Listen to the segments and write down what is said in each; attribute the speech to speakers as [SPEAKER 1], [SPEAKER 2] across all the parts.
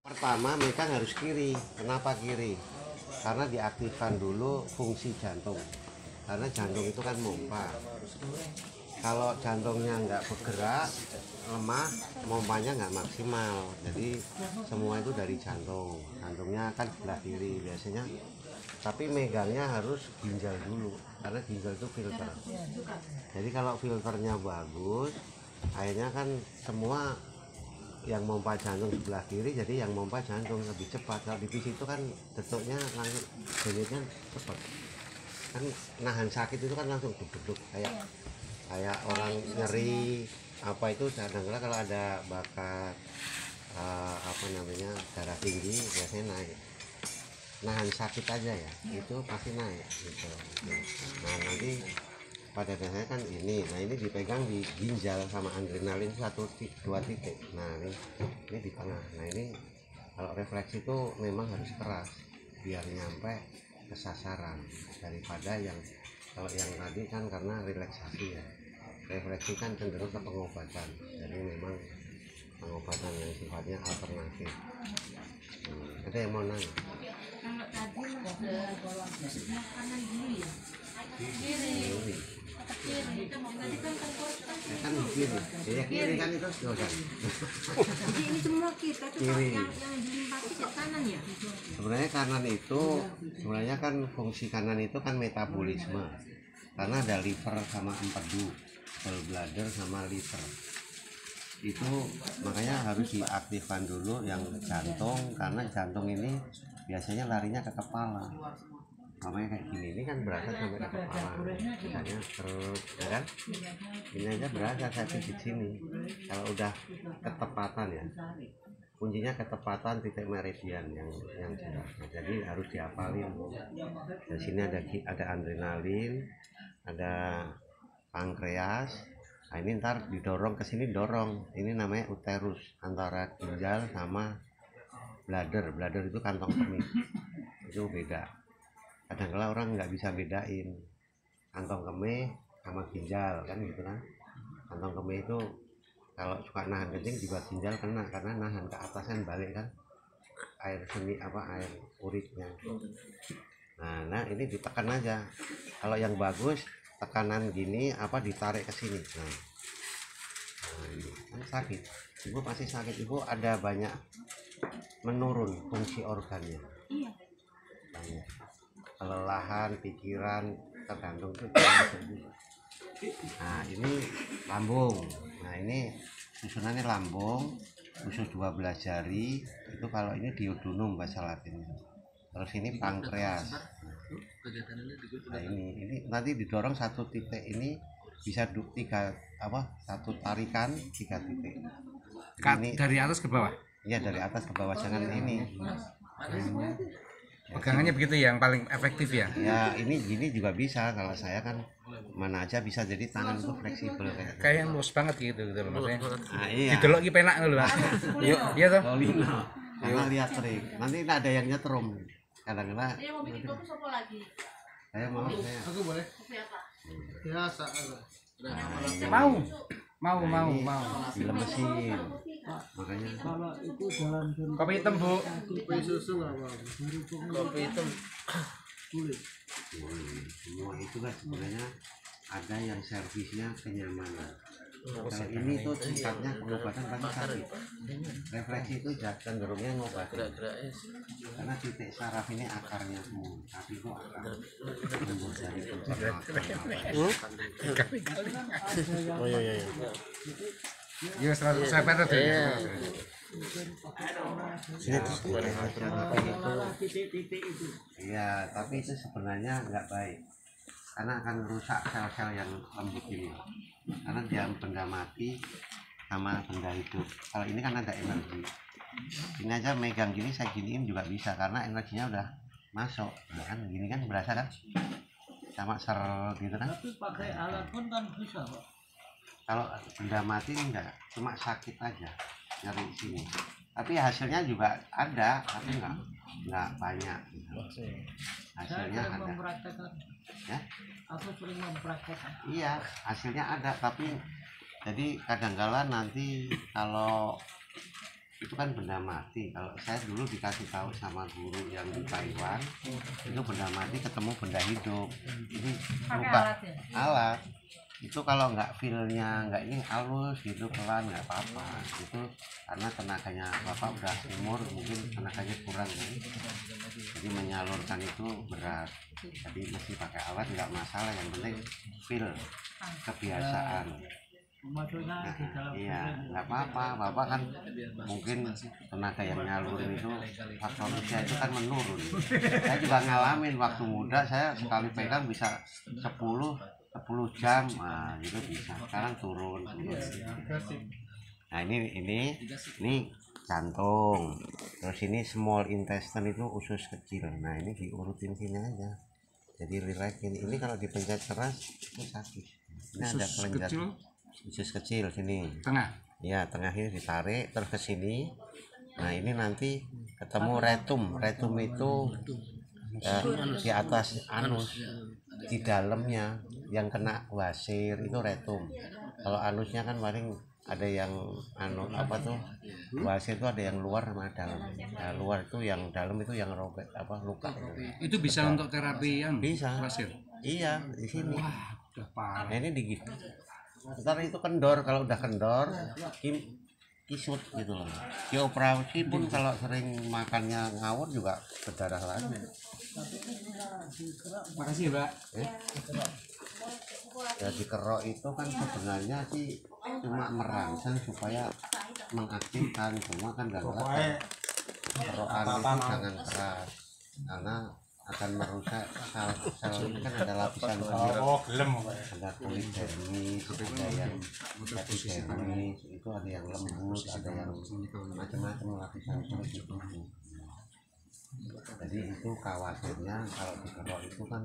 [SPEAKER 1] Pertama megang harus kiri. Kenapa kiri? Karena diaktifkan dulu fungsi jantung. Karena jantung itu kan pompa. Kalau jantungnya nggak bergerak, lemah, pompanya nggak maksimal. Jadi semua itu dari jantung. Jantungnya kan sebelah kiri biasanya. Tapi megangnya harus ginjal dulu, karena ginjal itu filter. Jadi kalau filternya bagus, akhirnya kan semua yang pompa jantung sebelah kiri, jadi yang pompa jantung lebih cepat. Kalau di PC itu kan detuknya langsung, denyutnya cepat. Kan nahan sakit itu kan langsung duduk kayak orang nyeri apa itu kadang-kadang kalau ada bakat apa namanya darah tinggi biasanya naik. Nahan sakit aja ya, itu pasti naik gitu. Nah nanti pada dasarnya kan ini, nah ini dipegang di ginjal sama adrenalin 1-2 titik. Nah ini di tengah. Nah ini kalau refleksi itu memang harus keras biar nyampe ke sasaran, daripada yang kalau yang tadi kan karena relaksasi ya. Refleksi kan cenderung ke pengobatan, jadi memang pengobatan yang sifatnya alternatif. Ada yang mau nanya?
[SPEAKER 2] Kalau tadi maksudnya kanan dulu ya? Kiri. Kiri. Tadi kan
[SPEAKER 1] Kan kiri. Ya kiri kan itu dosa.
[SPEAKER 2] jadi ini semua kita tuh
[SPEAKER 1] Kiri.
[SPEAKER 2] yang dilimpati ke kanan ya?
[SPEAKER 1] Sebenarnya kanan itu sebenarnya kan fungsi kanan itu kan metabolisme. Karena ada liver sama empedu, gallbladder sama liver. Itu makanya harus diaktifkan dulu yang jantung, karena jantung ini biasanya larinya ke kepala. Namanya kayak gini, ini kan berasa sampai ke kepala, misalnya terus ya kan, ini aja berasa sakit di sini. Kalau udah ketepatan ya, kuncinya ketepatan titik meridian yang jelas. Nah, jadi harus dihafalin. Di sini ada adrenalin, ada pankreas. Nah ini ntar didorong ke sini, dorong, ini namanya uterus, antara ginjal sama bladder. Bladder itu kantong kemih, itu beda. Kadang-kadang orang nggak bisa bedain kantong kemih sama ginjal kan gitu kan. Kantong kemih itu kalau suka nahan kencing juga ginjal kena, karena nahan ke atasnya balik kan air seni air uritnya. Nah ini ditekan aja. Kalau yang bagus tekanan gini ditarik ke sini. Nah ini kan sakit, ibu pasti sakit. Ibu ada banyak menurun fungsi organnya.
[SPEAKER 2] Iya.
[SPEAKER 1] Banyak kelelahan, pikiran, tergantung tuh. Nah ini lambung. Nah ini susunannya lambung, usus 12 jari itu. Kalau ini duodenum bahasa latinnya. Terus ini pankreas. Nah ini nanti didorong satu titik, ini bisa satu tarikan 3 titik. Ini
[SPEAKER 3] dari atas ke bawah.
[SPEAKER 1] Ya dari atas ke bawah, jangan ini.
[SPEAKER 3] Pegangannya begitu ya, yang paling efektif ya.
[SPEAKER 1] Ya ini gini juga bisa. Kalau saya kan mana aja bisa, jadi tangan itu fleksibel
[SPEAKER 3] Kayak mulus banget gitu loh maksudnya.
[SPEAKER 1] Iya.
[SPEAKER 3] Didelok iki penak lho Mas. Iya toh?
[SPEAKER 1] Lolino. Karena lihat sering. Nanti ada yang nyetrum. Kadang-kadang
[SPEAKER 2] Dia mau bikin kopi sopo lagi?
[SPEAKER 1] saya mau
[SPEAKER 4] Aku boleh.
[SPEAKER 2] Kopi apa?
[SPEAKER 4] Biasa.
[SPEAKER 3] Mau.
[SPEAKER 1] dilemesin. Makanya
[SPEAKER 4] Kalau itu jalan
[SPEAKER 3] Kopi hitam, Bu.
[SPEAKER 4] kopi susu nggak apa-apa. Kopi hitam kulit.
[SPEAKER 1] semua itu kan sebenarnya ada yang servisnya kenyamanan. Kalau ini tuh sifatnya pengobatan pasti sakit. Refleksi itu cenderungnya ngobatin. Karena titik saraf ini akarnya semua, tapi itu akar tumbuh dari pencernaan.
[SPEAKER 4] Oh iya.
[SPEAKER 3] Iya, saya pada tuh.
[SPEAKER 1] Sini tuh itu. Iya, tapi itu sebenarnya nggak baik, karena akan merusak sel-sel yang lembut ini. Karena dia benda mati sama benda hidup. Kalau ini kan ada energi. Ini aja megang gini, saya giniin juga bisa, karena energinya udah masuk. Nah, kan gini kan berasa kan, sama ser gitu kan.
[SPEAKER 4] Tapi pakai alat pun kan bisa, Pak.
[SPEAKER 1] Kalau benda mati enggak, cuma sakit aja nyari sini. Tapi hasilnya juga ada, tapi nggak banyak gitu. Hasilnya
[SPEAKER 4] Saya
[SPEAKER 1] ada.
[SPEAKER 4] mempraktekkan.
[SPEAKER 1] Ya?
[SPEAKER 4] Aku sering mempraktekkan.
[SPEAKER 1] Iya, hasilnya ada, tapi jadi kadang-kala nanti kalau itu kan benda mati. Kalau saya dulu dikasih tahu sama guru yang di Taiwan, itu benda mati ketemu benda hidup. Ini lupa alat. Itu kalau nggak feelnya nggak ini halus gitu pelan nggak apa-apa. Itu karena tenaganya bapak udah umur, mungkin tenaganya kurang kan. Jadi menyalurkan itu berat. Jadi mesti pakai alat nggak masalah, yang penting feel, kebiasaan. Nah, iya nggak apa-apa, bapak kan mungkin tenaga yang nyalurin itu faktor usia itu kan menurun. Saya juga ngalamin waktu muda, saya sekali pegang bisa 10 jam, nah itu bisa. Sekarang turun. Nah ini jantung, terus ini small intestine itu usus kecil. Nah ini diurutin sini aja, jadi relax. Ini kalau dipencet keras itu sakit. Ini ada kelenjar usus kecil sini
[SPEAKER 3] Tengah.
[SPEAKER 1] ya, tengah ini ditarik terus ke sini. Nah ini nanti ketemu retum. Retum itu di atas anus, di dalamnya yang kena wasir itu retum. Kalau anusnya kan paling ada yang apa tuh, wasir itu ada yang luar sama dalam. Nah, luar itu yang dalam itu yang robek apa luka.
[SPEAKER 3] Itu bisa untuk terapi yang
[SPEAKER 1] Bisa.
[SPEAKER 3] wasir.
[SPEAKER 1] Iya di sini.
[SPEAKER 3] Wah, udah parah.
[SPEAKER 1] Nah, ini digigit. Ntar itu kendor, kalau udah kendor kisut gitu loh. Dioperasi pun kalau sering makannya ngawur juga berdarah lagi.
[SPEAKER 3] Makasih, Mbak.
[SPEAKER 1] Ya dikerok itu kan sebenarnya sih cuma merangsang supaya mengaktifkan, cuma kan nggak kerokan itu jangan keras karena akan merusak sel ini. Kan ada lapisan kulit, ada kulit dermis, ada yang epidermis, itu ada yang lembut, ada yang macam-macam lapisan kulit itu. Jadi itu khawatirnya kalau dikerok itu kan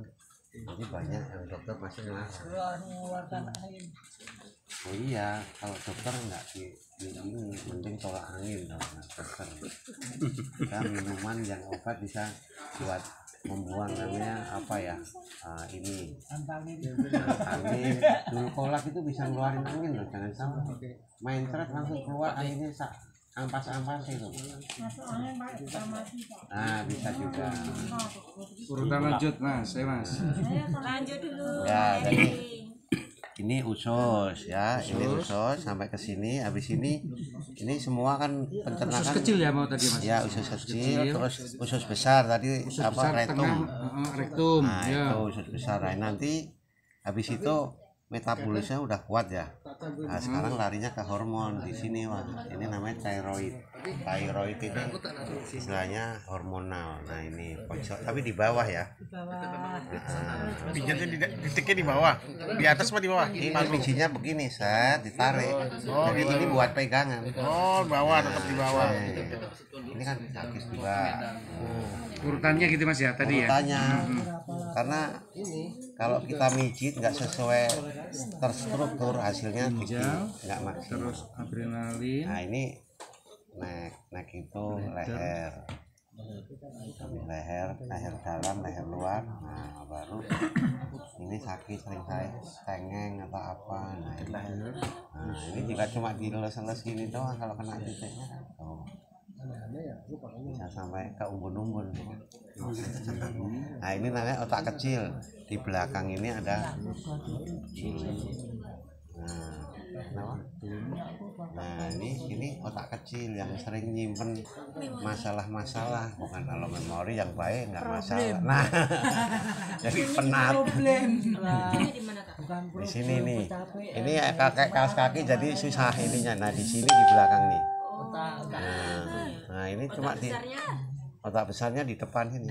[SPEAKER 1] jadi banyak yang dokter masih ngelarang. Oh iya, kalau dokter nggak di ini mending tolak angin dong dokter. Kita minuman yang obat bisa buat membuang namanya apa ya, ini angin. Dulu kolak itu bisa ngeluarin angin loh, jangan sampai main seret langsung keluar anginnya ampas-ampas itu. Nah bisa juga.
[SPEAKER 3] Urutan lanjut Mas, Mas.
[SPEAKER 2] Lanjut dulu.
[SPEAKER 1] Ya, jadi ini usus ya, ini usus sampai ke sini. Habis ini semua kan pencernakan.
[SPEAKER 3] Usus kecil ya mau tadi Mas?
[SPEAKER 1] Ya usus kecil, terus usus besar tadi
[SPEAKER 3] usus
[SPEAKER 1] apa
[SPEAKER 3] besar,
[SPEAKER 1] rektum.
[SPEAKER 3] Rektum.
[SPEAKER 1] Nah
[SPEAKER 3] Ya.
[SPEAKER 1] itu usus besar. Nah, nanti habis itu metabolisnya udah kuat ya. Nah sekarang larinya ke hormon di sini Wak. Ini namanya thyroid. Thyroid itu istilahnya hormonal. Nah ini pojok, tapi di bawah ya.
[SPEAKER 5] Bijinya titiknya di bawah, di atas apa di bawah?
[SPEAKER 1] Ini bijinya begini, set ditarik. Jadi ini buat pegangan.
[SPEAKER 5] Oh, bawah, tetap di bawah.
[SPEAKER 1] Ini kan habis juga.
[SPEAKER 3] Urutannya gitu Mas ya tadi ya.
[SPEAKER 1] Urutannya. Karena kalau kita mijit nggak sesuai terstruktur, hasilnya bikin nggak maksimal.
[SPEAKER 3] Terus adrenalin.
[SPEAKER 1] Nah ini neck itu leher, leher dalam, leher luar. Nah baru ini sakit sering saya tengeng atau apa. Nah ini jika cuma dilelus-elus gini doang, kalau kena titiknya oh, bisa sampai ke umbun-umbun. Nah ini namanya otak kecil. Di belakang ini ada nah ini otak kecil yang sering nyimpen masalah-masalah. Bukan kalau memori yang baik nggak masalah. Nah jadi penat di sini nih. Ini kakek kaos kaki jadi susah ininya. Nah di sini di belakang nih. Nah ini cuma di otak besarnya di depan sini.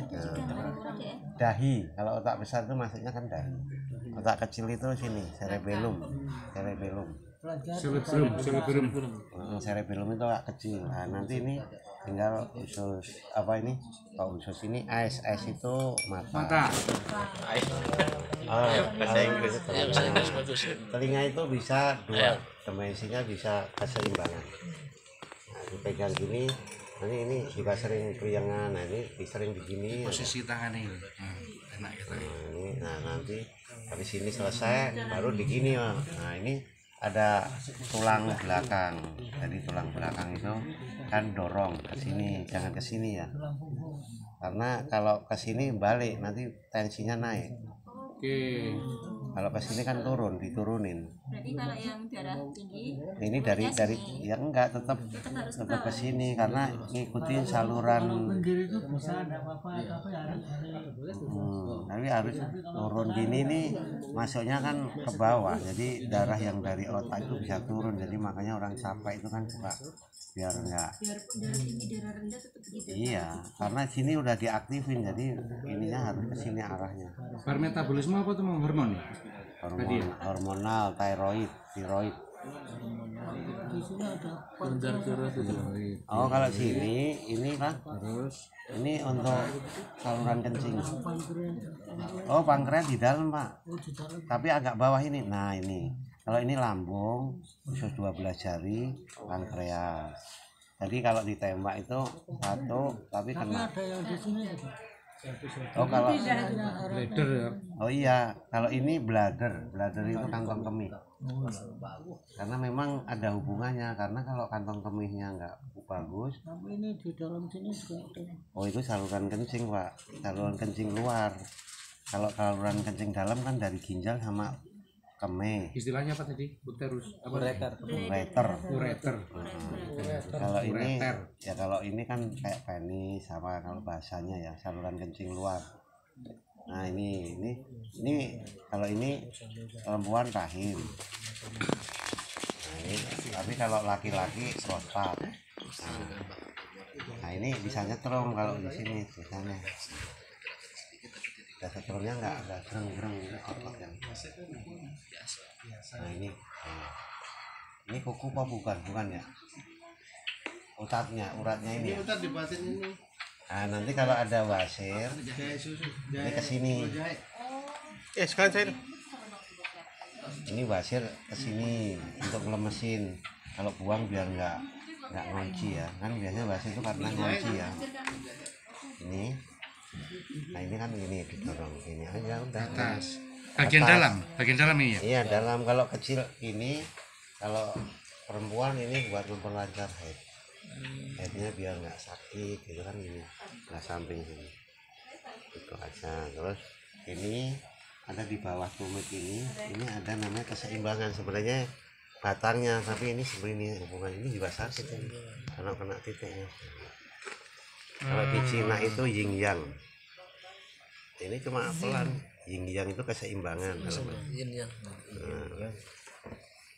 [SPEAKER 1] Dahi, kalau otak besar itu maksudnya kan dahi. Otak kecil itu sini, cerebellum. Cerebellum itu otak kecil. Nah nanti ini tinggal usus apa ini? Kalau usus ini eyes itu mata. Bahasa Inggris. Telinga itu bisa dua dimensinya, bisa keseimbangan. Nah, dipegang gini. Ini juga sering keriangan. Nah ini sering begini.
[SPEAKER 3] Posisi tangan ini enak gitu.
[SPEAKER 1] Nah nanti habis ini selesai baru digini. Nah ini ada tulang belakang. Jadi tulang belakang itu kan dorong ke sini, jangan ke sini ya. Karena kalau ke sini balik nanti tensinya naik.
[SPEAKER 3] Oke.
[SPEAKER 1] Kalau ke sini kan turun, diturunin.
[SPEAKER 2] Berarti kalau yang darah tinggi
[SPEAKER 1] Ini dari ya enggak, tetap ke sini karena ngikutin saluran. Tapi harus turun gini nih, masuknya kan ke bawah. Jadi darah yang dari otak itu bisa turun. Jadi makanya orang capek itu kan suka biar enggak.
[SPEAKER 2] biar darah tinggi darah rendah tetap begitu.
[SPEAKER 1] Iya, karena sini udah diaktifin, jadi ininya harus ke sini arahnya.
[SPEAKER 3] Bar metabolisme apa tuh hormon?
[SPEAKER 1] Hormonal, tiroid. Oh, kalau sini ini kan terus ini untuk saluran kencing. Oh, pankreas di dalam, Pak. Tapi agak bawah ini. Nah, ini. Kalau ini lambung, usus 12 jari, pankreas. Jadi kalau ditembak itu satu, tapi kena. Oh, kalau
[SPEAKER 3] Bladder ya.
[SPEAKER 1] oh iya, kalau ini bladder itu kantong kemih. Karena memang ada hubungannya, karena kalau kantong kemihnya nggak bagus.
[SPEAKER 4] Ini di dalam sini juga ada.
[SPEAKER 1] Oh, itu saluran kencing, Pak. Saluran kencing luar. Kalau saluran kencing dalam kan dari ginjal sama kemih.
[SPEAKER 3] Istilahnya apa tadi? Uterus. Apa?
[SPEAKER 1] Ureter.
[SPEAKER 3] Ureter.
[SPEAKER 1] Kalau ini
[SPEAKER 3] Ureter.
[SPEAKER 1] ya kalau ini kan kayak penis sama kalau bahasanya ya saluran kencing luar. Nah, ini kalau ini perempuan rahim. Nah, ini tapi kalau laki-laki prostat. Nah, ini bisa nyetrum kalau di sini biasanya. Setrumnya enggak ada gereng-gereng otot yang. Nah, ini kuku apa bukan ya? Uratnya ini.
[SPEAKER 4] Utar di batin ini.
[SPEAKER 1] Nah, nanti kalau ada wasir ini ke sini.
[SPEAKER 5] Sekarang saya
[SPEAKER 1] Ini wasir ke sini untuk ngelemesin. Kalau buang biar enggak ngunci ya. Kan biasanya wasir itu karena ngunci ya. Ini. Nah, ini kan ini didorong ini aja udah.
[SPEAKER 3] Atas. Bagian dalam ini ya.
[SPEAKER 1] Iya, dalam. Kalau kecil ini, kalau perempuan ini buat memperlancar haid. Haidnya biar nggak sakit gitu kan, ini nggak samping sini. Itu aja. Terus ini ada di bawah tumit ini ada namanya keseimbangan, sebenarnya batangnya, tapi ini sebenarnya hubungan ini juga sakit ini karena kena titiknya. Kalau di Cina itu yin yang, ini cuma pelan. Yin yang itu keseimbangan.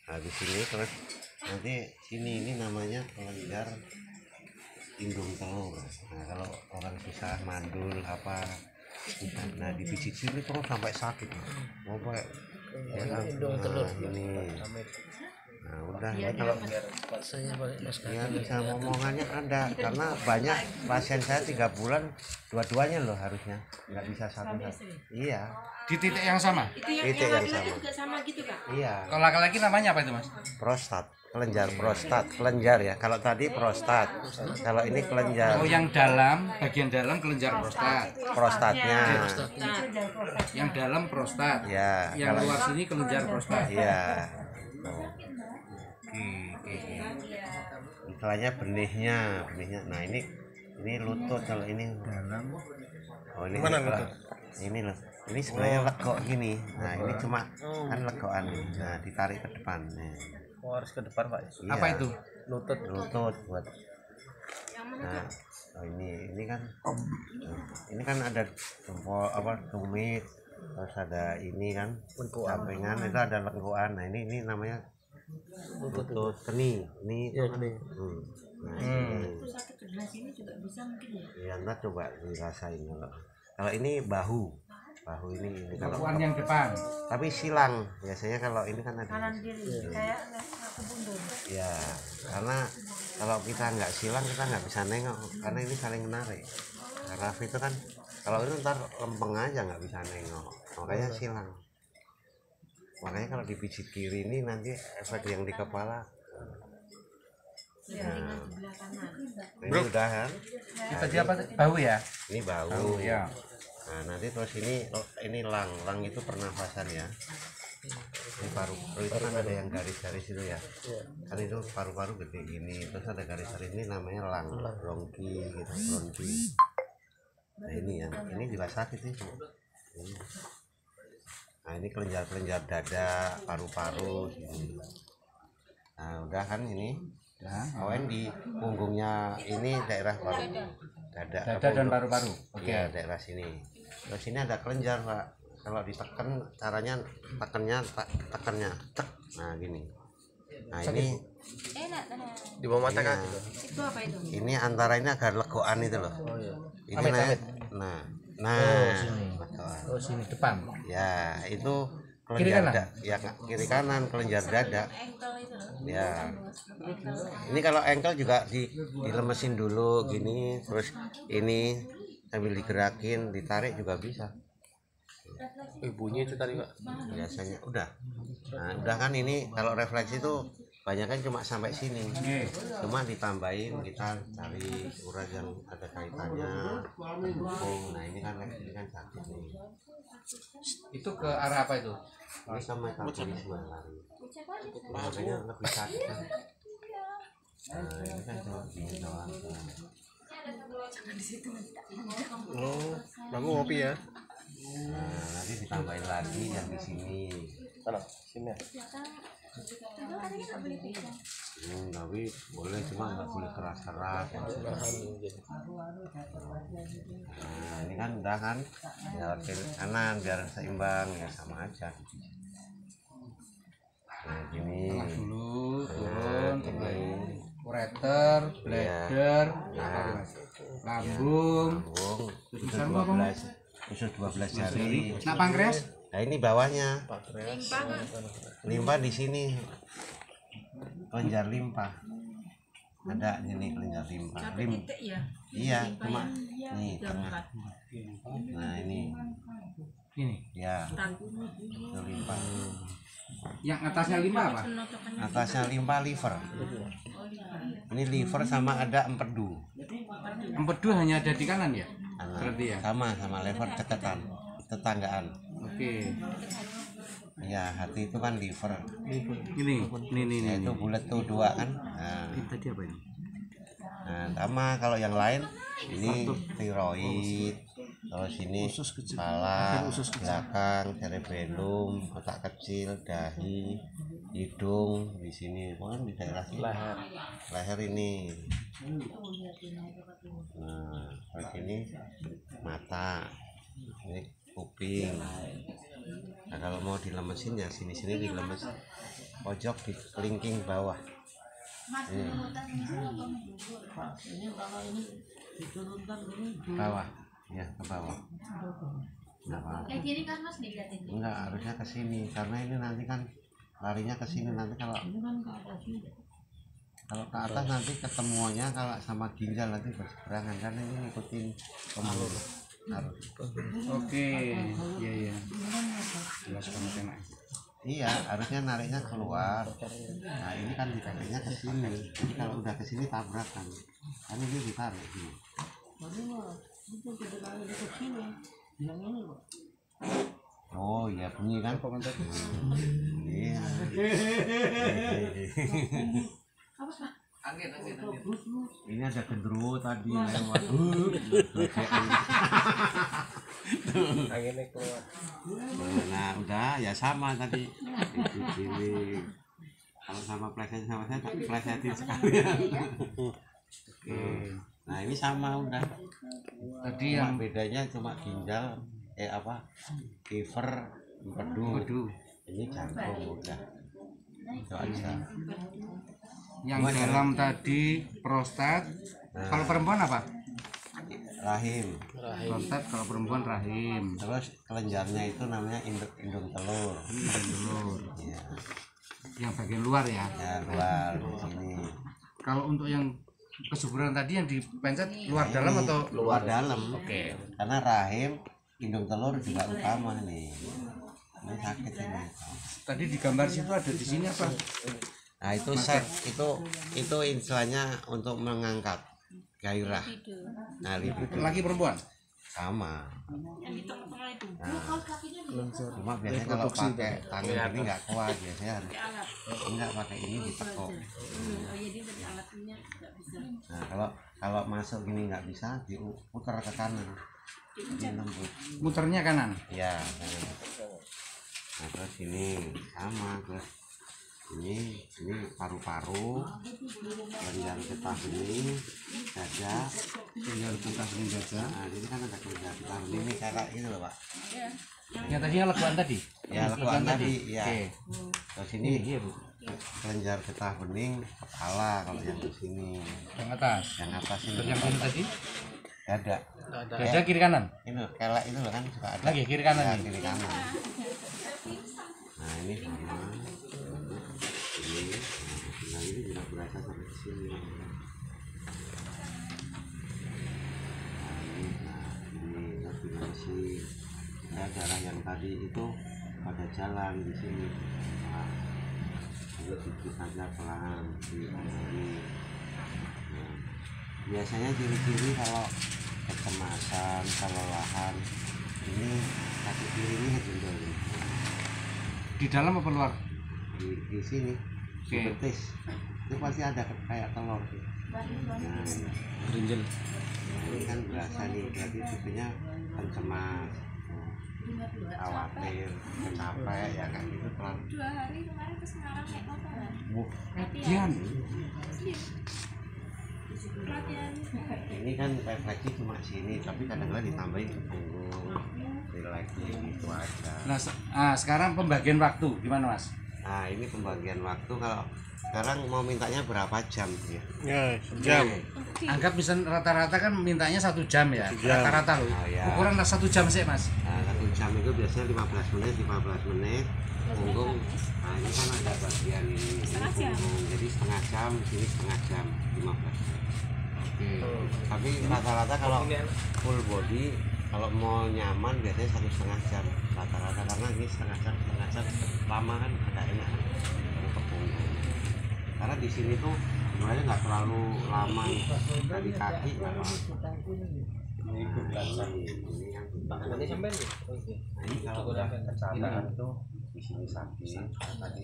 [SPEAKER 1] Nah, di sini terus nanti ini namanya kelenjar indung telur. Nah, kalau orang susah mandul apa, nah dipijit sini terus sampai sakit. Mau pakai indung telur ini. Nah, udah ya, kalau ya bisa ngomongannya ada, karena banyak pasien saya 3 bulan dua-duanya loh, harusnya nggak bisa satu-satu. Iya,
[SPEAKER 3] Di titik yang sama.
[SPEAKER 2] Itu yang
[SPEAKER 1] Titik yang
[SPEAKER 2] laki-laki
[SPEAKER 1] sama.
[SPEAKER 2] juga sama gitu, Kak.
[SPEAKER 1] iya.
[SPEAKER 3] Kalau laki-laki namanya apa itu, Mas?
[SPEAKER 1] Prostat, kelenjar prostat, kelenjar ya. Kalau tadi prostat, kalau ini kelenjar
[SPEAKER 3] Oh, yang dalam, bagian dalam kelenjar prostat.
[SPEAKER 1] prostatnya.
[SPEAKER 3] Yang dalam prostat.
[SPEAKER 1] Ya,
[SPEAKER 3] Yang
[SPEAKER 1] kalau
[SPEAKER 3] luar sini kelenjar prostat.
[SPEAKER 1] iya. Istilahnya benihnya. Nah, ini lutut. Kalau ini dalam. Oh, ini
[SPEAKER 5] Mana
[SPEAKER 1] lutut? Ini loh. Ini sebenarnya legok gini. Nah, ini cuma kan legokan nih. Nah, ditarik ke depan.
[SPEAKER 5] harus ke depan, Pak.
[SPEAKER 1] Iya.
[SPEAKER 3] Apa itu?
[SPEAKER 1] Lutut buat. Nah, oh ini kan ada jempol tumit, terus ada ini kan sampingan, itu ada lengkuan. Nah, ini namanya lutut keni. Ini Nah, ini.
[SPEAKER 2] Itu sakit sebelah sini juga bisa mungkin ya.
[SPEAKER 1] Ya, ntar coba dirasain kalau ini bahu ini kalau
[SPEAKER 3] Lengkuan yang depan.
[SPEAKER 1] tapi silang biasanya, kalau ini kan ada
[SPEAKER 2] Kanan kiri kayak nggak kebundur.
[SPEAKER 1] ya, karena kalau kita nggak silang kita nggak bisa nengok, karena ini saling menarik. Raf itu kan kalau itu ntar lempeng aja nggak bisa nengok, makanya silang. Makanya kalau dipijit kiri ini nanti efek yang di kepala. Nah, ini udah kan?
[SPEAKER 3] Kita di apa? Bau ya?
[SPEAKER 1] Ini bau.
[SPEAKER 3] Bau ya.
[SPEAKER 1] Nah, nanti terus ini lang itu pernafasan ya. Ini paru-paru itu kan ada yang garis-garis itu ya. Kan itu paru-paru gede gini, terus ada garis-garis ini namanya bronki gitu, bronki. Nah ini juga sakit ini. Nah ini kelenjar dada, paru-paru ini. Nah udah kan ini. Awan di punggungnya ini daerah dada
[SPEAKER 3] dan paru-paru. Oke.
[SPEAKER 1] Ya daerah sini. Terus sini ada kelenjar Pak. Kalau ditekan caranya tekannya cek. Nah gini. Nah ini
[SPEAKER 5] Di bawah mata kan?
[SPEAKER 2] Itu apa itu?
[SPEAKER 1] ini antara ini agar legoan itu loh.
[SPEAKER 5] Oh iya.
[SPEAKER 1] Ini
[SPEAKER 5] Amit.
[SPEAKER 1] nah legoan.
[SPEAKER 3] Oh sini depan.
[SPEAKER 1] Ya itu
[SPEAKER 3] Kiri
[SPEAKER 1] kelenjar
[SPEAKER 3] kanan?
[SPEAKER 1] ya kiri kanan kelenjar dada.
[SPEAKER 2] Engkel itu loh.
[SPEAKER 1] Ya ini kalau engkel juga dilemesin dulu gini, terus ini sambil digerakin ditarik juga bisa.
[SPEAKER 5] Bunyi itu tadi Pak.
[SPEAKER 1] Biasanya udah. Nah udah kan ini kalau refleksi itu banyak kan cuma sampai sini, cuma ditambahin kita cari urat yang ada kaitannya dukung. Nah ini kan sakit nih,
[SPEAKER 3] Itu ke arah apa itu?
[SPEAKER 1] ini sama metabolisme lari, makanya lebih sakit kan. Nah ini kan cuma gini doang.
[SPEAKER 5] Aku ngopi ya.
[SPEAKER 1] Nah nanti ditambahin lagi yang di sini.
[SPEAKER 5] Mana? Sini ya.
[SPEAKER 1] Tapi boleh cuma nggak boleh keras-keras. Nah ini kan udah kan ya kiri kanan biar seimbang ya sama aja. Nah gini
[SPEAKER 3] Dulu
[SPEAKER 1] nah,
[SPEAKER 3] turun,
[SPEAKER 1] gini.
[SPEAKER 3] ureter, bladder,
[SPEAKER 1] Nah,
[SPEAKER 3] lambung,
[SPEAKER 1] lambung usus
[SPEAKER 3] Sama apa,
[SPEAKER 1] 12 usus 12 jari.
[SPEAKER 3] nah pankreas,
[SPEAKER 1] Nah ini bawahnya limpa di sini, kelenjar limpa ada ini kelenjar limpa
[SPEAKER 2] Titik ya.
[SPEAKER 1] iya cuma nih tengah. Nah ini ya itu limpa,
[SPEAKER 3] yang atasnya limpa apa?
[SPEAKER 1] atasnya limpa liver. Ini liver sama ada empedu.
[SPEAKER 3] Empedu hanya ada di kanan ya?
[SPEAKER 1] Nah,
[SPEAKER 3] Berarti ya?
[SPEAKER 1] sama liver deketan tetanggaan.
[SPEAKER 3] Oke.
[SPEAKER 1] Ya hati itu kan liver.
[SPEAKER 3] Ini.
[SPEAKER 1] Ya, itu bulat tuh dua kan. Nah,
[SPEAKER 3] Ini tadi apa ini?
[SPEAKER 1] nah sama kalau yang lain ini tiroid, terus ini kepala, belakang, cerebellum, otak kecil, dahi, hidung di sini, bukan di daerah sini. Leher ini. Nah, terus ini mata, ini kuping. Nah kalau mau dilemesin ya sini dilemes, pojok di kelingking bawah. Bawah, ya ke bawah.
[SPEAKER 2] Yang kiri kan Mas dilihatin.
[SPEAKER 1] Enggak, harusnya ke sini karena ini nanti kan larinya ke sini nanti kalau ke atas nanti ketemuannya kalau sama ginjal nanti berseberangan karena ini ngikutin pembuluh harus.
[SPEAKER 3] Oke. Iya. Jelas banget enak.
[SPEAKER 1] Iya, harusnya nariknya keluar. Nah ini kan ditariknya ke sini. Jadi kalau udah ke sini tabrakan. Kan ini ditarik sini. Oh iya bunyi kan? Iya. Ini ada gendruwo tadi lewat.
[SPEAKER 5] Anginnya keluar.
[SPEAKER 1] Nah udah ya sama tadi. Ini kalau sama pleset sama saya tak plesetin sekalian. Nah ini sama udah.
[SPEAKER 3] Tadi
[SPEAKER 1] Cuma
[SPEAKER 3] yang
[SPEAKER 1] bedanya cuma ginjal liver, empedu. Ini jantung udah. Itu aja.
[SPEAKER 3] yang dalam tadi prostat. Kalau perempuan apa?
[SPEAKER 1] Rahim.
[SPEAKER 3] Prostat, kalau perempuan rahim.
[SPEAKER 1] Terus kelenjarnya itu namanya indung telur.
[SPEAKER 3] Telur.
[SPEAKER 1] Ya,
[SPEAKER 3] Yang bagian luar ya.
[SPEAKER 1] ya luar di sini.
[SPEAKER 3] Kalau untuk yang kesuburan tadi yang dipencet luar dalam
[SPEAKER 1] Ini
[SPEAKER 3] atau
[SPEAKER 1] luar dalam?
[SPEAKER 3] Oke.
[SPEAKER 1] Karena rahim, indung telur juga utama nih. Ini sakit ini.
[SPEAKER 3] Tadi di gambar situ ada di sini apa?
[SPEAKER 1] Nah itu itu istilahnya untuk mengangkat gairah. Nah libido.
[SPEAKER 3] Laki perempuan?
[SPEAKER 1] sama.
[SPEAKER 2] Yang di tengah-tengah itu.
[SPEAKER 1] Nah,
[SPEAKER 2] Kaos kakinya nih.
[SPEAKER 1] cuma biasanya kalau pakai tangan ini nggak kuat, biasanya harus
[SPEAKER 2] Pakai alat.
[SPEAKER 1] enggak pakai ini ditekuk.
[SPEAKER 2] Oh iya, dia dari alatnya nggak bisa.
[SPEAKER 1] Nah, kalau masuk gini nggak bisa, diputar ke kanan. Jadi lembut.
[SPEAKER 3] Muternya kanan.
[SPEAKER 1] Ya, kanan. Nah, terus ini sama, terus ini paru-paru, kelenjar getah bening, dada,
[SPEAKER 3] Kelenjar getah bening dada.
[SPEAKER 1] nah ini kan ada kelenjar getah bening ini kayak gitu loh Pak.
[SPEAKER 3] Yang tadi yang lekuan tadi.
[SPEAKER 1] Ya lekuan tadi, ya.
[SPEAKER 3] Oke.
[SPEAKER 1] Terus ini kelenjar getah bening kepala kalau yang di sini,
[SPEAKER 3] Yang atas.
[SPEAKER 1] yang atas ini
[SPEAKER 3] Terus yang sini tadi.
[SPEAKER 1] dada.
[SPEAKER 3] Dada kiri kanan.
[SPEAKER 1] Ini loh, kelek itu loh kan suka ada.
[SPEAKER 3] Lagi kiri kanan
[SPEAKER 1] Ya,
[SPEAKER 3] nih.
[SPEAKER 1] kiri kanan. Nah ini sama. Ini, nah ini juga berasa sampai sini. Ini koordinasi. Ya darah yang tadi itu pada jalan di sini. Nah, ini dikit aja pelan di sini. Nah, biasanya ciri-ciri kalau kecemasan, kelelahan, ini kaki kiri ini jendol
[SPEAKER 3] Di dalam apa luar?
[SPEAKER 1] di sini.
[SPEAKER 3] Oke.
[SPEAKER 1] Di betis itu pasti ada kayak telur sih. Nah,
[SPEAKER 5] Rinjel.
[SPEAKER 1] ini kan berasa nih, berarti tipenya pencemas, khawatir, capek ya kayak gitu pelan.
[SPEAKER 2] 2 hari kemarin ke Semarang naik motor.
[SPEAKER 3] Latihan.
[SPEAKER 2] Latihan.
[SPEAKER 1] Ini kan refleksi cuma sini, tapi kadang-kadang ditambahin ke punggung, relaxing gitu aja.
[SPEAKER 3] Nah, sekarang pembagian waktu gimana Mas?
[SPEAKER 1] Nah ini pembagian waktu, kalau sekarang mau mintanya berapa jam ya?
[SPEAKER 5] Ya, jam.
[SPEAKER 3] Anggap misal rata-rata kan mintanya 1 jam ya.
[SPEAKER 5] jam.
[SPEAKER 3] Rata-rata loh.
[SPEAKER 1] Oh, ya.
[SPEAKER 3] Ukuran 1 jam sih Mas.
[SPEAKER 1] Nah, 1 jam itu biasanya 15 menit, 15 menit. Punggung, nah ini kan ada bagian ini punggung, jadi setengah jam, sini setengah jam, 15 menit. Tapi rata-rata kalau full body, kalau mau nyaman biasanya 1,5 jam rata-rata, karena ini setengah jam lama kan agak enak untuk punggung. Karena di sini tuh sebenarnya nggak terlalu lama dari kaki nggak lama. Ini yang nah, ini kalau udah kecelakaan tuh di sini sakit tadi.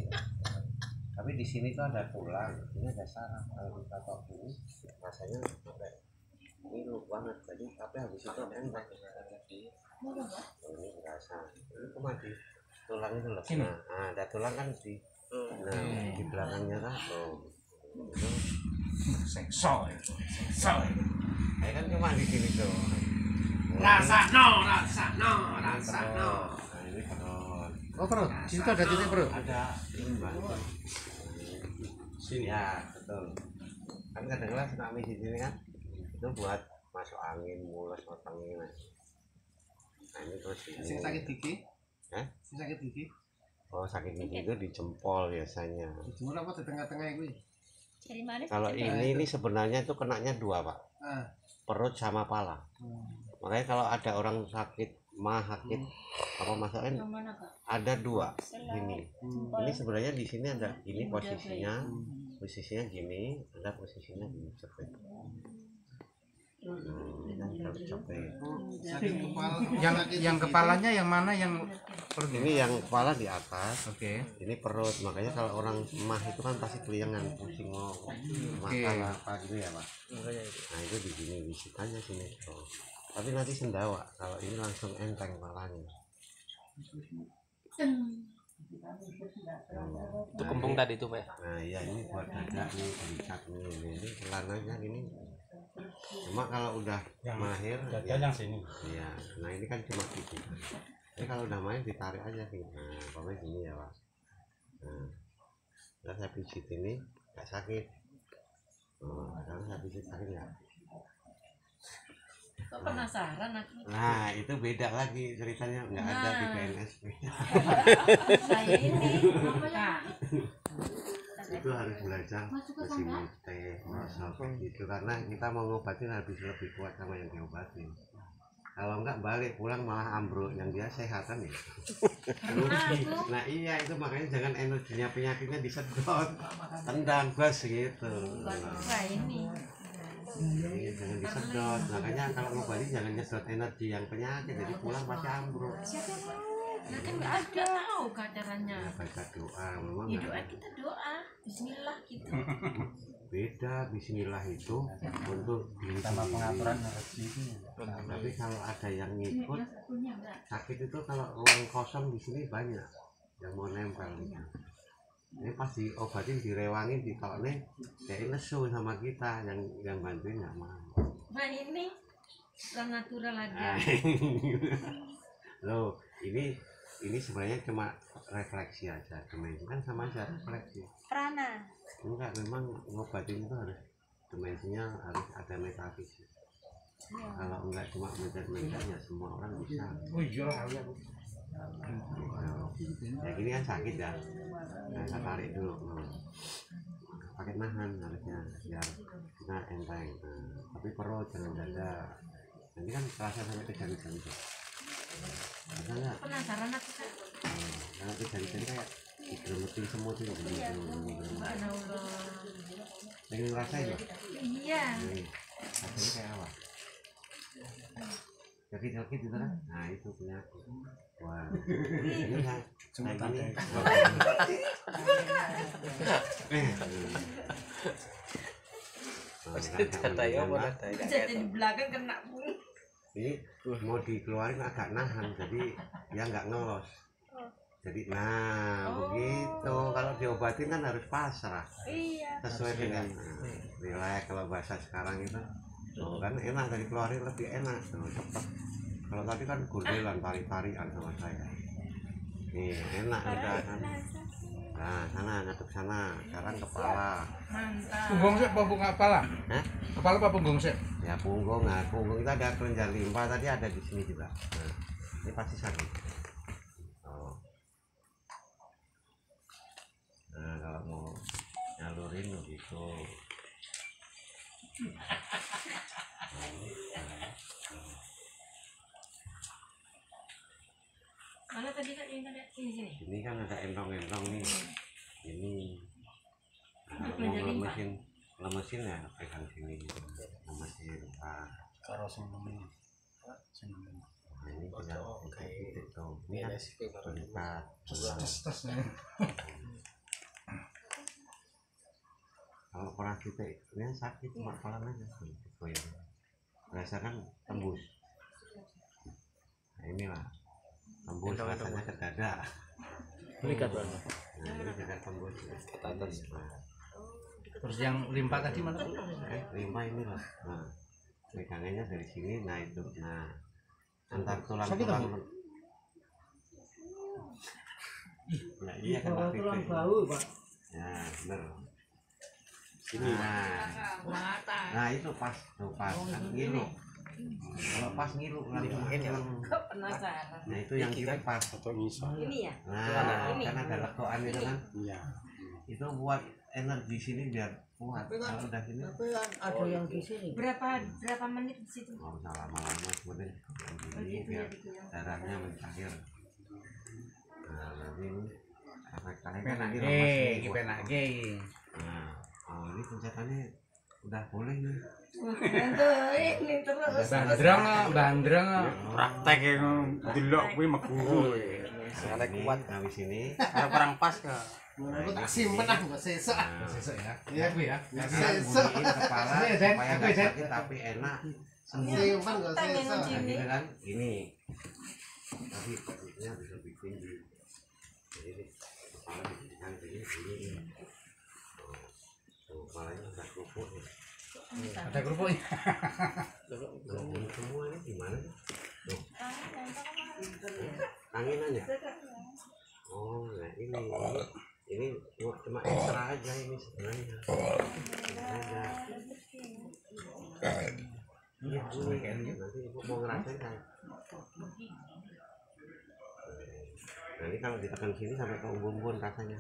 [SPEAKER 1] Tapi di sini tuh ada tulang, ini ada saraf. Kalau kita tok ini rasanya sampai ini lup banget tadi, tapi habis itu enak. Ini berasa. Ini cuma di tulang itu loh. Nah, ada tulang kan di di belakangnya kan tuh. Itu
[SPEAKER 3] Sengso.
[SPEAKER 1] saya kan cuma di sini tuh.
[SPEAKER 3] Rasa no.
[SPEAKER 1] Nah, ini perut.
[SPEAKER 3] Oh perut. Di situ ada titik perut.
[SPEAKER 1] Ada ini Mbak. Sini ya, betul. Kan kadang-kadang suka di sini kan. Itu buat masuk angin, mulus otak ini. Nah, ini terus ini.
[SPEAKER 3] Sakit gigi?
[SPEAKER 1] Hah?
[SPEAKER 3] Sakit gigi?
[SPEAKER 1] Oh, sakit gigi itu di jempol biasanya.
[SPEAKER 3] Dijemur apa di tengah-tengah itu?
[SPEAKER 2] Dari mana?
[SPEAKER 1] Kalau ini sebenarnya itu kenanya 2 Pak,
[SPEAKER 3] Ah.
[SPEAKER 1] perut sama pala. Makanya kalau ada orang sakit sakit apa masalahnya
[SPEAKER 2] Yang mana Kak?
[SPEAKER 1] ada 2 ini. Ini sebenarnya di sini ada ini posisinya gini, ada posisinya gini cepet. Ini kan harus cepet.
[SPEAKER 3] Yang kepalanya yang mana yang perut?
[SPEAKER 1] Ini yang kepala di atas.
[SPEAKER 3] Oke.
[SPEAKER 1] Ini perut, makanya kalau orang mah itu kan pasti keliangan pusing mau makan apa gitu ya Pak. Nah itu di sini visitannya sini tuh. Tapi nanti sendawa, kalau ini langsung enteng malahnya.
[SPEAKER 5] Itu kembung tadi tuh, Pak.
[SPEAKER 1] Nah iya ini buat dada nih, dicat nih, ini celananya ini. Cuma kalau udah mahir, ya,
[SPEAKER 5] yang sini.
[SPEAKER 1] iya. Nah ini kan cuma gitu. Ini kalau udah mahir ditarik aja sih. Nah pokoknya gini ya Pak. Nah, saya pijit ini nggak sakit. Kalau saya pijit sakit ya.
[SPEAKER 2] Kok penasaran aku?
[SPEAKER 1] Nah itu beda lagi ceritanya, nggak ada di PNSP.
[SPEAKER 2] Saya ini Kak.
[SPEAKER 1] Itu harus belajar mesin teh, masak gitu, karena kita mau ngobatin habis lebih kuat sama yang diobatin. Kalau enggak balik pulang malah ambruk, yang dia sehat kan ya. Nah iya itu makanya jangan energinya penyakitnya disedot, tendang bas gitu.
[SPEAKER 2] Wah ini.
[SPEAKER 1] Iya, jangan disedot. Makanya kalau ngobati jangan nyedot energi yang penyakit, jadi pulang pasti ambruk.
[SPEAKER 2] Nah kan nggak ada tahu kak caranya.
[SPEAKER 1] Ya, baca doa, memang
[SPEAKER 2] Ya
[SPEAKER 1] nggak
[SPEAKER 2] doa kita doa, Bismillah gitu.
[SPEAKER 1] beda. Bismillah itu untuk diri
[SPEAKER 5] Sama
[SPEAKER 1] sendiri.
[SPEAKER 5] pengaturan harus itu.
[SPEAKER 1] Tapi kalau ada yang ngikut
[SPEAKER 2] Punya enggak?
[SPEAKER 1] sakit itu, kalau ruang kosong di sini banyak yang mau nempel gitu. Ini pas diobatin, direwangin, ditolongin, kayak nesu sama kita yang bantuin nggak mau.
[SPEAKER 2] Nah ini yang natural
[SPEAKER 1] Nah,
[SPEAKER 2] aja.
[SPEAKER 1] loh, ini sebenarnya cuma refleksi aja, demensi kan sama aja refleksi.
[SPEAKER 6] Prana.
[SPEAKER 1] Enggak, memang ngobatin itu harus dimensinya harus ada metafisik. Kalau enggak cuma mencet-mencet ya semua orang bisa.
[SPEAKER 3] Oh iya lah.
[SPEAKER 1] Ya gini kan sakit ya, nah, saya tarik dulu. Pakai nahan harusnya biar kita enteng. Nah, tapi perut jangan dada, nanti kan terasa sampai ke jari-jari. Bisa nggak?
[SPEAKER 2] Penasaran aku kak.
[SPEAKER 1] Karena ke jari-jari kayak digremetin semut itu.
[SPEAKER 2] Subhanallah.
[SPEAKER 1] Pengen ngerasain loh.
[SPEAKER 2] Iya.
[SPEAKER 1] Nih, rasanya kayak apa? Sakit-sakit gitu kan? Nah itu penyakit. Wah, ini kan kayak gini.
[SPEAKER 5] Kata ya boleh tanya.
[SPEAKER 2] Jadi di belakang kena pun.
[SPEAKER 1] Ini mau dikeluarin agak nahan, jadi ya nggak ngelos. Jadi nah begitu, kalau diobatin kan harus pasrah
[SPEAKER 6] Iya.
[SPEAKER 1] sesuai dengan relax. Kalau bahasa sekarang itu kan enak, dari keluarin lebih enak cepet. Kalau tadi kan gordelan, tarik-tarikan sama saya. Nih enak udah kan. Nah sana ngadep sana, sekarang kepala.
[SPEAKER 2] Mantap.
[SPEAKER 3] Punggung sih apa punggung kepala?
[SPEAKER 1] Hah?
[SPEAKER 3] Kepala apa punggung sih?
[SPEAKER 1] Ya punggung, nah punggung itu ada kelenjar limpa, tadi ada di sini juga. Nah ini pasti sakit. Oh. Nah kalau mau nyalurin begitu.
[SPEAKER 2] Mana tadi kak yang ada sini.
[SPEAKER 1] Ini kan ada entong-entong nih. Ini. Nah,
[SPEAKER 2] Untuk
[SPEAKER 1] mau
[SPEAKER 2] kelenjar limpa.
[SPEAKER 1] lemesin ya pegang sini. Lemesin. Nah,
[SPEAKER 5] Karo sing nemen. Sing nemen.
[SPEAKER 1] ini tinggal titik tuh. Ini kan berikat.
[SPEAKER 3] Tes nih.
[SPEAKER 1] Kalau pernah titik ini sakit cuma kepala aja. Rasakan tembus. Nah, inilah tembus rasanya ke dada.
[SPEAKER 5] Berikat banget.
[SPEAKER 1] Nah, ini juga tembus ke atas. Nah,
[SPEAKER 3] Terus yang limpa tadi mana?
[SPEAKER 1] limpa ini loh. Nah, pegangannya dari sini, nah itu. Nah, antar tulang-tulang. Nah, iya kan
[SPEAKER 4] tulang bau, Pak.
[SPEAKER 1] Ya, bener. Nah, itu pas, tuh pas, kan ngilu. Kalau pas ngilu langsung.
[SPEAKER 2] Kok penasaran?
[SPEAKER 1] Nah, itu yang kiri pas.
[SPEAKER 2] Ini ya.
[SPEAKER 1] Nah, kan ada lekokan itu kan.
[SPEAKER 5] Iya.
[SPEAKER 1] Itu buat energi sini biar kuat. Kalau udah sini
[SPEAKER 4] Tapi kan ada yang di sini.
[SPEAKER 2] Berapa menit di situ?
[SPEAKER 1] nggak usah lama-lama, sebenarnya ini biar darahnya mencair. Nah, nanti ini efek-efeknya kan lagi lemas nih, buat-
[SPEAKER 3] penake.
[SPEAKER 1] Nah, oh ini pencetannya udah boleh nih.
[SPEAKER 2] Ini terus.
[SPEAKER 3] Bandrang.
[SPEAKER 5] Praktek yang delok kuwi megu.
[SPEAKER 1] Nah, ini habis ini.
[SPEAKER 5] Ada perang pas ka.
[SPEAKER 4] Aku tak simpen aku nggak sesek.
[SPEAKER 1] Nah,
[SPEAKER 3] Sesuk ya. Iya, Bu ya.
[SPEAKER 1] Karena
[SPEAKER 4] Sesek.
[SPEAKER 1] bunyiin kepala
[SPEAKER 3] Iya, Den.
[SPEAKER 1] supaya
[SPEAKER 3] Iya,
[SPEAKER 1] nggak
[SPEAKER 3] Den.
[SPEAKER 1] sakit tapi enak sembuh.
[SPEAKER 4] Simpen nggak
[SPEAKER 2] Tangan
[SPEAKER 4] sesek.
[SPEAKER 1] Nah,
[SPEAKER 2] Ini.
[SPEAKER 1] gitu kan ini tapi ini bisa lebih tinggi. Jadi ini kepala diberikan begini. Tuh, kepalanya udah kerupuk nih.
[SPEAKER 3] Ada kerupuknya.
[SPEAKER 1] Ini semua ini gimana sih? Tuh. Anginannya. Oh, nah ini cuma ekstra aja ini sebenarnya. Ini aja. Iya, ini nanti ibu mau ngerasain kan. Nanti kalau ditekan sini sampai ke umbun-umbun rasanya.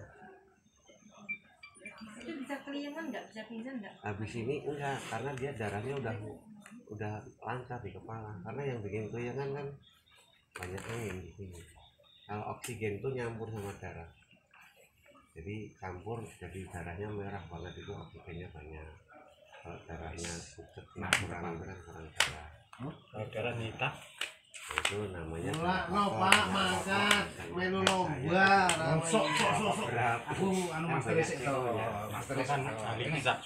[SPEAKER 2] Itu bisa keliangan nggak? Bisa pingsan nggak?
[SPEAKER 1] Habis ini enggak, karena dia darahnya udah lancar di kepala. Karena yang bikin keliangan kan banyak angin di sini. Kalau oksigen itu nyampur sama darah, jadi campur, jadi darahnya merah banget, itu oksigennya banyak. Kalau darah darahnya kurang itu kan kurang darah.
[SPEAKER 5] Darah nyita.
[SPEAKER 1] Itu namanya
[SPEAKER 4] No Pak, makan menu lomba.
[SPEAKER 5] Sok.
[SPEAKER 3] Aku anu master resik to. Master resik.
[SPEAKER 5] Ahli kisah.